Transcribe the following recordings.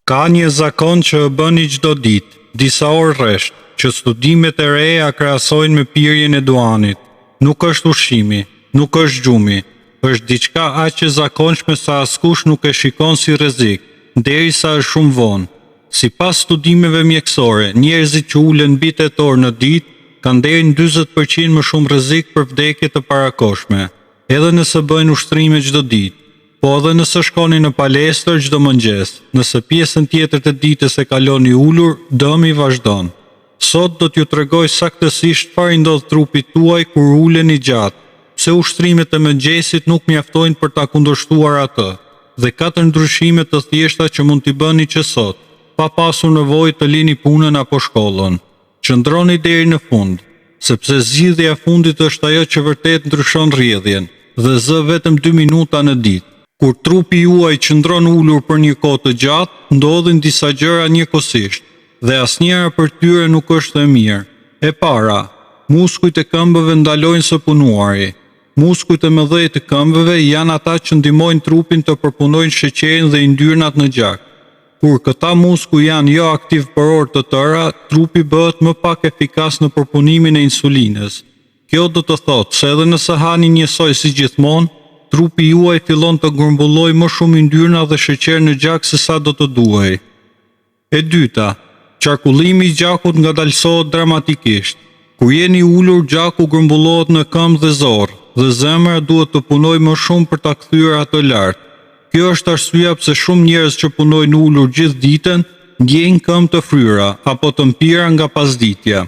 Ka një zakon që e bëni çdo ditë, disa orë rresht, që studimet e reja krahasojnë me pirjen e duanit. Nuk është ushqimi, nuk është gjumi, është diçka aq e zakonshme sa askush nuk e shikon si rrezik, derisa është shumë vonë. Sipas studimeve mjekësore, njerëzit që ulen mbi 8 orë në ditë kanë deri në 40% më shumë rrezik për vdekje të parakoshme, edhe nëse bëjnë ushtrime çdo ditë. Po edhe nëse shkoni në palestër çdo mëngjes, nëse pjesën tjetër të ditës e kaloni ulur, dëmi vazhdon. Sot do t'ju tregoj saktësisht çfarë i ndodh trupit tuaj kur uleni gjatë, pse ushtrimet e mëngjesit nuk mjaftojnë për ta kundërshtuar atë, dhe 4 ndryshime të thjeshta që mund t'i bëni që sot, pa pasur nevojë të lini punën apo shkollën. Qëndroni deri në fund, sepse zgjidhja e fundit është ajo që vërtet ndryshon rrjedhjen, dhe zë vetëm 2 minuta në ditë. Kur trupi juaj qëndron ulur për një kohë të gjatë, ndodhin disa gjëra njëkohësisht, dhe asnjëra për tyre nuk është e mirë. E para, muskujt e këmbëve ndalojnë së punuari. Muskujt e mëdhej të këmbëve janë ata që ndihmojnë trupin të përpunojnë sheqerin dhe yndyrnat në gjak. Kur këta muskuj janë jo aktiv për orë të tëra, trupi bëhet më pak efikas në përpunimin e insulinës. Kjo do të thotë se edhe nëse hani njësoj si gjithmonë, trupi juaj fillon të grumbullojë më shumë yndyrna dhe sheqer në gjak se sa do të duhej. E dyta, qarkullimi i gjakut ngadalësohet dramatikisht. Kur jeni ulur, gjaku grumbullohet në këmbë dhe zorë, dhe zemra duhet të punojë më shumë për ta kthyer atë lart. Kjo është arsyeja pse shumë njerëz që punojnë ulur gjithë ditën ndjejnë këmbë të fryera apo të mpira nga pasditja.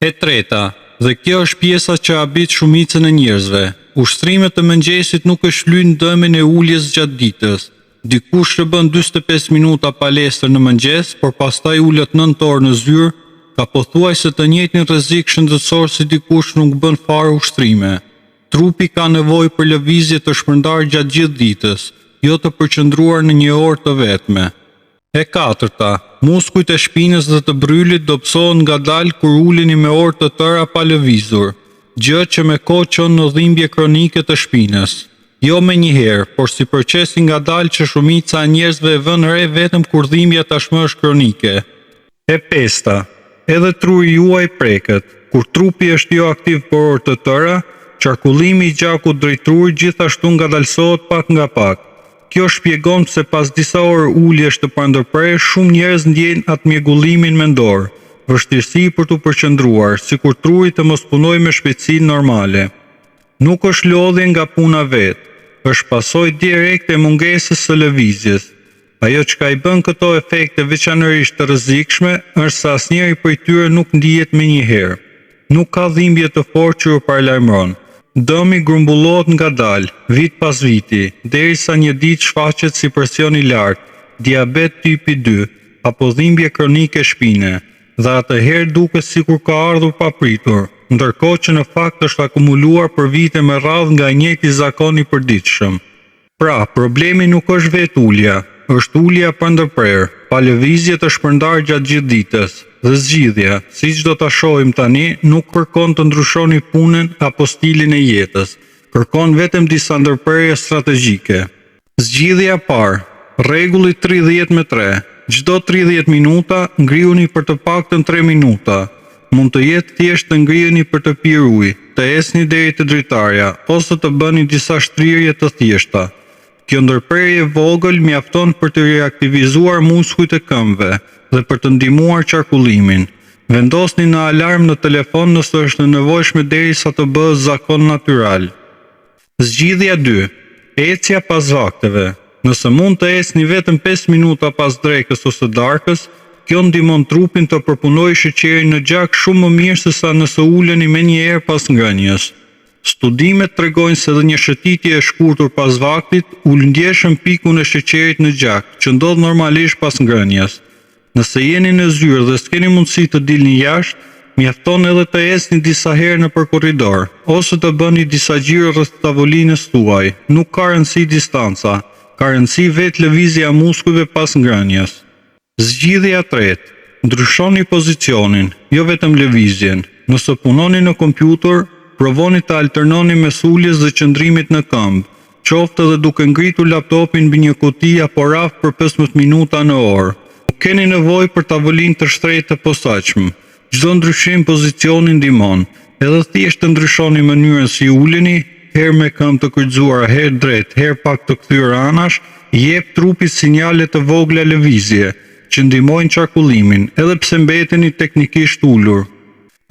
E treta, dhe kjo është pjesa që habit shumicën e njerëzve, ushtrimet e mëngjesit nuk e shlyn dëmin e uljes gjatë ditës. Dikush që bën 45 minuta palestër në mëngjes, por pastaj ulet 9 orë në zyrë, ka pothuajse të njëjtin rrezik shëndetësor si dikush nuk bën fare ushtrime. Trupi ka nevojë për lëvizje të shpërndarë gjatë gjithë ditës, jo të përqendruar në një orë të vetme. E katërta, muskujt e shpinës dhe të brylit dobësohen ngadalë kur uleni me orë të tëra pa lëvizur, gjë që me kohë çon në dhimbje kronike të shpinës. Jo me njëherë, por si proces i ngadalë që shumica e njerëzve e vën re vetëm kur dhimbja tashmë është kronike. E pesta, edhe truri juaj preket. Kur trupi është jo aktiv për orë të tëra, qarkullimi i gjakut drejt trurit gjithashtu ngadalësohet pak nga pak. Kjo shpjegon pse pas disa orë uljesh të pandërprerë, shumë njerëz ndjejnë atë mjegullimin mendor, vështirësi për të përqendruar, sikur truri të mos punojë me shpejtësi normale. Nuk është lodhje nga puna vetë, është pasojë direkte e mungesës së lëvizjes. Ajo çka i bën këto efekte veçanërisht të rrezikshme është se asnjëri prej tyre nuk ndihet menjëherë. Nuk ka dhimbje të fortë që u paralajmëron. Dëmi grumbullohet ngadalë, vit pas viti, derisa një ditë shfaqet si presion i lartë, diabet tipi 2 apo dhimbje kronike shpine, dhe atëherë duket sikur ka ardhur papritur, ndërkohë që në fakt është akumuluar për vite me radhë nga i njëjti zakon i përditshëm. Pra, problemi nuk është vetë ulja, është ulja pa ndërprerë, pa lëvizje të shpërndarë gjatë gjithë ditës. Dhe zgjidhja, siç do ta shohim tani, nuk kërkon të ndryshoni punën apo stilin e jetës, kërkon vetëm disa ndërprerje strategjike. Zgjidhja e parë, rregulli 30-3. Çdo 30 minuta ngrihuni për të paktën 3 minuta. Mund të jetë thjesht të ngriheni për të pirë ujë, të ecni deri te dritarja, ose të bëni disa shtrirje të thjeshta. Kjo ndërprerje vogël mjafton për të reaktivizuar muskujt e këmbëve dhe për të ndihmuar qarkullimin. Vendosni në alarm në telefon nëse është nevojshme derisa të bëhet zakon natyral. Zgjidhja 2. Ecja pas vakteve. Nëse mund të ecni vetëm 5 minuta pas drekës ose darkës, kjo ndihmon trupin të përpunojë sheqerin në gjak shumë më mirë se sa nëse uleni menjëherë pas ngrënies. Studimet tregojnë se edhe një shëtitje e shkurtur pas vaktit ulëndjeshën pikun e sheqerit në gjak, që ndodh normalisht pas ngrënies. Nëse jeni në zyrë dhe s'keni mundësi të dilni jashtë, mjafton edhe të ecni disa herë nëpër korridor, ose të bëni disa xhiro rreth tavolinës tuaj. Nuk ka rëndësi distanca, ka rëndësi vetë lëvizja e muskujve pas ngrënies. Zgjidhja 3. Ndryshoni pozicionin, jo vetëm lëvizjen. Nëse punoni në kompjuter, provoni të alternoni mes uljes dhe qëndrimit në këmbë, qoftë edhe duke ngritur laptopin mbi një kuti apo raf për 15 minuta në orë. Nuk keni nevojë për tavolinë të shtrenjtë të posaçme. Çdo ndryshim pozicioni ndihmon. Edhe thjesht të ndryshoni mënyrën si uleni, herë me këmbë të kryqëzuara, herë drejt, herë pak të kthyer anash, jep trupit sinjale të vogla lëvizje që ndihmojnë qarkullimin, edhe pse mbeteni teknikisht ulur.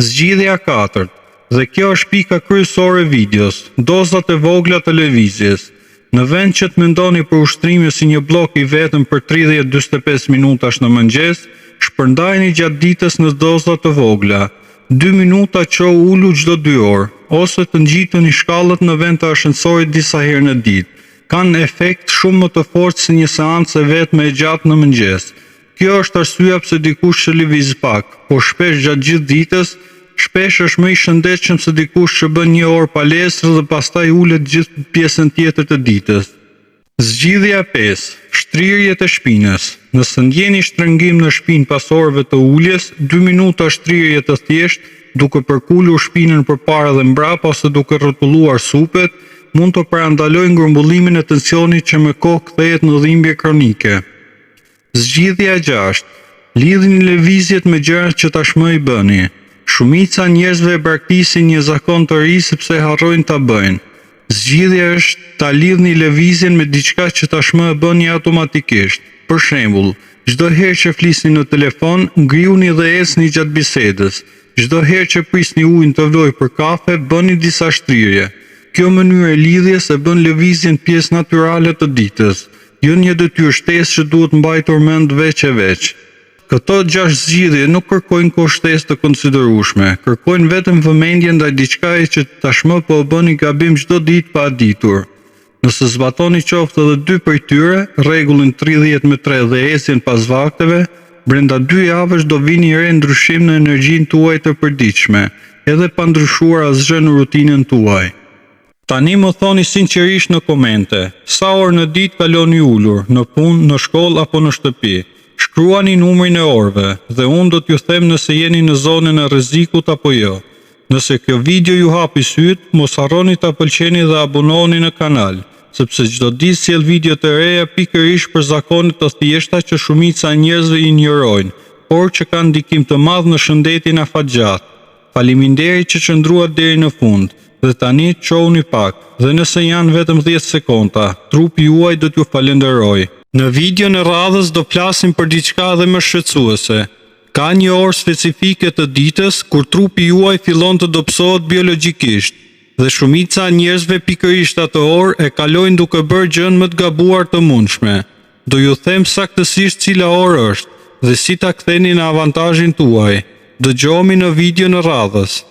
Zgjidhja 4. Dhe kjo është pika kryesore e videos, dozat e vogla të lëvizjes. Në vend që të mendoni për ushtrime si një blok i vetëm për 30-45 minutash në mëngjes, shpërndajeni gjatë ditës në doza të vogla. 2 minuta që ulu çdo 2 orë, ose të ngjiteni shkallët në vend të ashensorit disa herë në ditë. Kanë efekt shumë më të fortë se një seancë vetme e gjatë në mëngjes. Kjo është arsyeja pse dikush që lëviz pak, por shpesh gjatë gjithë ditës, shpesh është më i shëndetshëm se dikush që bën 1 orë palestër dhe pastaj ulet gjithë pjesën tjetër të ditës. Zgjidhja 5. Shtrirjet e shpinës. Nëse ndjeni shtrëngim në shpinë pas orëve të uljes, 2 minuta shtrirje të thjeshtë, duke përkulur shpinën përpara dhe mbrapa ose duke rrotulluar supet, mund të parandalojë ngrumbullimin e tensionit që me kohë kthehet në dhimbje kronike. Zgjidhja 6. Lidhni lëvizjet me gjërat që tashmë i bëni. Shumica njerëzve e braktisin një zakon të ri sepse harrojnë ta bëjnë. Zgjidhja është ta lidhni lëvizjen me diçka që tashmë e bëni automatikisht. Për shembull, çdo herë që flisni në telefon, ngrihuni dhe ecni gjatë bisedës. Çdo herë që prisni ujin të vlojë për kafe, bëni disa shtrirje. Kjo mënyrë e lidhjes e bën lëvizjen pjesë natyrale të ditës, jo një detyrë shtesë që duhet mbajtur mend veç e veç. Këto 6 zgjidhje nuk kërkojnë kushtesë të konsiderueshme, kërkojnë vetëm vëmendje ndaj diçkaje që tashmë po bëni gabim çdo ditë pa ditur. Nëse zbatoni qoftë edhe 2 prej tyre, rregullin 30-3 dhe ecjen pas vakteve, brenda 2 javësh do vini re ndryshim në energjinë tuaj të përditshme, edhe pa ndryshuar asgjë në rutinën tuaj. Tani më thoni sinqerisht në komente, sa orë në ditë kaloni ulur, në punë, në shkollë apo në shtëpi. Shkruani numrin e orëve dhe unë do t'ju them nëse jeni në zonën e rrezikut apo jo. Nëse kjo video ju hapi syt, mos harroni ta pëlqeni dhe abonoheni në kanal, sepse çdo ditë sjell video të reja pikërisht për zakone të thjeshta që shumica e njerëzve i injorojnë, por që kanë ndikim të madh në shëndetin afatgjat. Faleminderit që qëndruat deri në fund. Dhe tani çohuni pak, dhe nëse janë vetëm 10 sekonda, trupi juaj do t'ju falenderoj. Në videon e radhës do flasim për diçka dhe më shqetësuese. Ka një orë specifike të ditës kur trupi juaj fillon të dobësohet biologjikisht, dhe shumica e njerëzve pikërisht atë orë e kalojnë duke bërë gjën më të gabuar të mundshme. Do ju them saktësisht cila orë është dhe si ta ktheni në avantazhin tuaj. Dëgjohemi në videon e radhës.